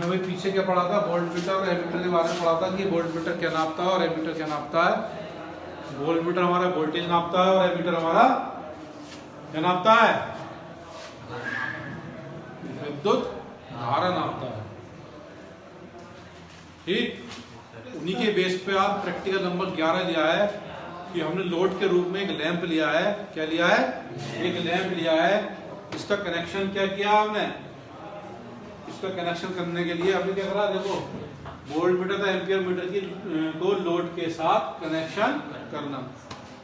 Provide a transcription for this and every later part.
हमने वही पीछे क्या पढ़ा था, वोल्ट मीटर और एमीटर के बारे में पढ़ा था कि वोल्ट मीटर क्या नापता है और एमीटर क्या नापता है। वोल्ट मीटर हमारा वोल्टेज नापता है और एमीटर हमारा क्या नापता है, विद्युत धारा नापता है। ठीक, उन्हीं के बेस पे आप प्रैक्टिकल नंबर 11 लिया है कि हमने लोड के रूप में एक लैंप लिया है। क्या लिया है, एक लैंप लिया है। इसका कनेक्शन क्या किया हमने, इसका कनेक्शन करने के लिए हमने क्या करा, देखो वोल्ट मीटर था एम्पियर मीटर की को लोड के साथ कनेक्शन करना।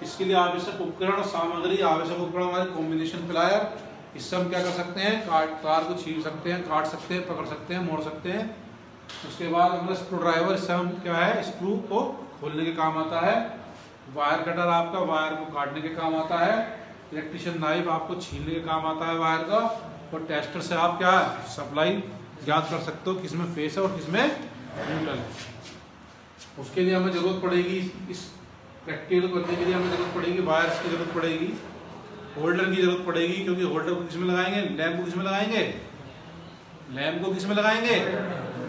इसके लिए आवश्यक उपकरण और सामग्री, आवश्यक उपकरण हमारे कॉम्बिनेशन प्लायर, इससे हम क्या कर सकते हैं, तार को छील सकते हैं, काट सकते हैं, पकड़ सकते हैं, मोड़ सकते हैं। उसके बाद हमारा स्क्रू ड्राइवर, इससे हम क्या है, स्क्रू को खोलने के काम आता है। वायर कटर आपका वायर को काटने के काम आता है। इलेक्ट्रिशियन नाइफ आपको छीलने के काम आता है वायर का। और टेस्टर से आप क्या है, सप्लाई ज्ञात कर सकते हो किसमें फेस है और किसमें न्यूट्रल है। उसके लिए हमें जरूरत पड़ेगी, इस प्रैक्टिकल करने के लिए हमें जरूरत पड़ेगी वायर्स की जरूरत पड़ेगी, होल्डर की जरूरत पड़ेगी, क्योंकि होल्डर को किसमें लगाएंगे, लैंप को किसमें लगाएंगे, लैंप को किसमें लगाएंगे,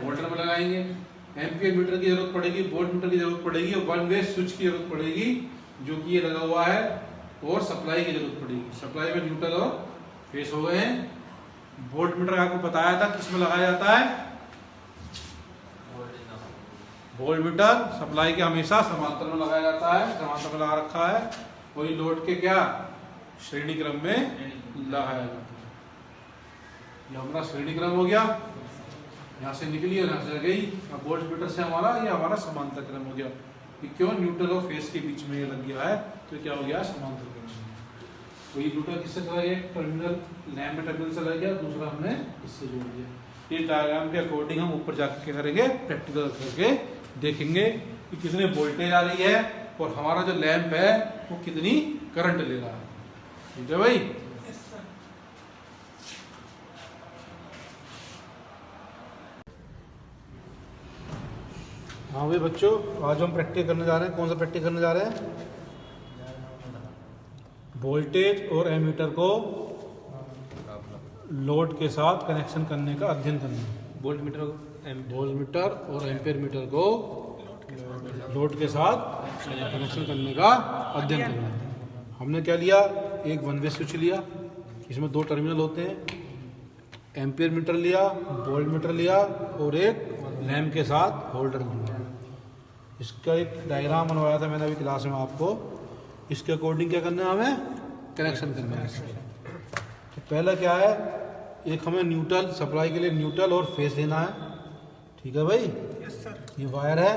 होल्डर में लगाएंगे। एम्पियर मीटर की जरूरत पड़ेगी, वोल्ट मीटर की जरूरत पड़ेगी और वन वे स्विच की जरूरत पड़ेगी जो कि ये लगा हुआ है। और सप्लाई की जरूरत पड़ेगी। सप्लाई में न्यूट्रल और फेस हो गए हैं। वोल्ट मीटर आपको बताया था किसमें लगाया जाता है, वोल्ट मीटर सप्लाई के हमेशा समांतर में लगाया जाता है, समांतर में लगा रखा है। वही लोड के क्या श्रेणी क्रम में लगाया जाता है। ये हमारा श्रेणी क्रम हो गया, यहाँ से निकली और यहाँ से गई। अब वोल्ट मीटर से हमारा ये हमारा समांतर क्रम हो गया कि क्यों न्यूट्रल और फेस के बीच में ये लग गया है, तो क्या हो गया, समांतर क्रम। तो ये न्यूट्रल किससे चला गया, टर्मिनल लैंप टर्मिनल से लग गया, दूसरा हमने इससे जोड़ दिया। ये डायग्राम के अकॉर्डिंग हम ऊपर जाकर क्या करेंगे, प्रैक्टिकल करके देखेंगे कि कितने वोल्टेज आ रही है और हमारा जो लैंप है वो कितनी करंट ले रहा है। ठीक है भाई। हाँ भाई बच्चों, आज हम प्रैक्टिस करने जा रहे हैं। कौन सा प्रैक्टिस करने जा रहे हैं, वोल्टेज और एमीटर को लोड के साथ कनेक्शन करने का अध्ययन करना। वोल्ट मीटर और एम्पियर मीटर को लोड के साथ कनेक्शन करने का अध्ययन करना। हमने क्या लिया, एक वन वे स्विच लिया, इसमें दो टर्मिनल होते हैं। एम्पियर मीटर लिया, वोल्ट मीटर लिया और एक लैंप के साथ होल्डर लिया। इसका एक डायग्राम बनवाया था मैंने अभी क्लास में आपको। इसके अकॉर्डिंग क्या करना है, हमें कनेक्शन करना है। तो पहला क्या है, एक हमें न्यूट्रल सप्लाई के लिए न्यूट्रल और फेस लेना है। ठीक है भाई। Yes sir. ये वायर है,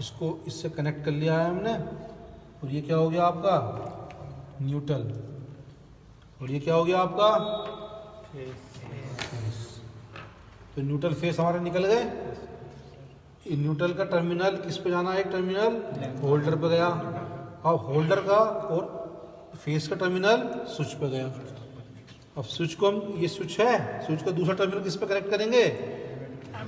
इसको इससे कनेक्ट कर लिया है हमने। और ये क्या हो गया आपका, न्यूट्रल। और ये क्या हो गया आपका फेस। तो न्यूट्रल फेस हमारे निकल गए। न्यूट्रल का टर्मिनल किस पे जाना है, एक टर्मिनल होल्डर पे गया। अब होल्डर का और फेस का टर्मिनल स्विच पे गया। अब स्विच को हम, ये स्विच है, स्विच का दूसरा टर्मिनल किस पे कनेक्ट करेंगे,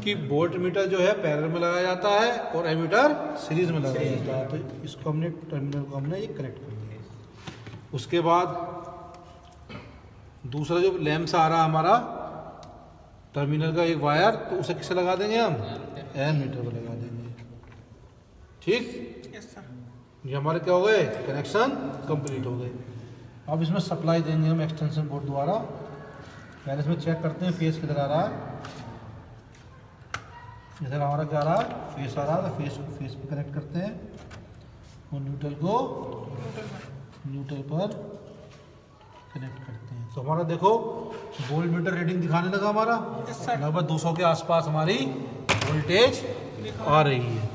कि वोल्ट मीटर जो है पैरेलल में लगाया जाता है और एमीटर सीरीज में लगाया जाता है। तो इसको हमने टर्मिनल को हमने ये कनेक्ट कर दिया। उसके बाद दूसरा जो लैंप से आ रहा है हमारा टर्मिनल का एक वायर, तो उसे किससे लगा देंगे हम, एमीटर को लगा देंगे। ठीक, यस सर। ये हमारे क्या हो गए, कनेक्शन कंप्लीट हो गए। अब इसमें सप्लाई देंगे हम एक्सटेंशन बोर्ड द्वारा। पहले इसमें चेक करते हैं फेस किधर आ रहा है। इधर हमारा क्या आ रहा है, फेस आ रहा है, तो फेस को फेस पे कनेक्ट करते हैं और न्यूट्रल को न्यूट्रल पर कनेक्ट करते हैं। तो हमारा देखो वोल्ट मीटर रीडिंग दिखाने लगा हमारा, लगभग 200 के आसपास हमारी वोल्टेज आ रही है।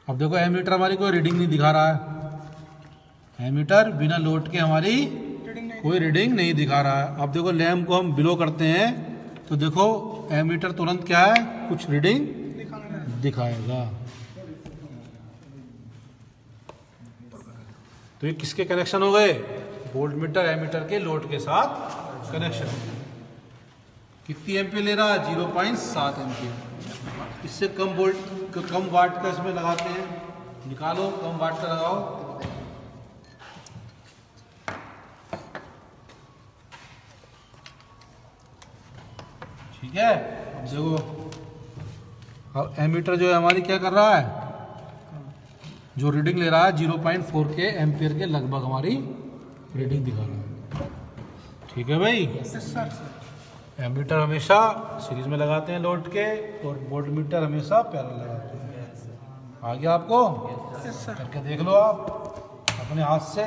अब देखो एमीटर हमारी कोई रीडिंग नहीं दिखा रहा है। एमीटर बिना लोड के हमारी कोई रीडिंग नहीं दिखा रहा है। अब देखो लैंप को हम बिलो करते हैं तो देखो एमीटर तुरंत क्या है, कुछ रीडिंग दिखाएगा। तो ये किसके कनेक्शन हो गए, वोल्ट मीटर एमीटर के लोड के साथ कनेक्शन। कितनी एम्पियर ले रहा है, 0.7 एम्पियर। इससे कम वोल्ट कम वाट का इसमें लगाते हैं, निकालो कम वाट का लगाओ। ठीक है। अब देखो अब एमीटर जो है हमारी क्या कर रहा है, जो रीडिंग ले रहा है 0.4 के एम्पियर के लगभग हमारी रीडिंग दिखा रहा है। ठीक है भाई। एमीटर हमेशा सीरीज में लगाते हैं लोड के, और वोल्ट मीटर हमेशा पैरेलल लगाते हैं। आ गया आपको? करके देख लो आप अपने हाथ से।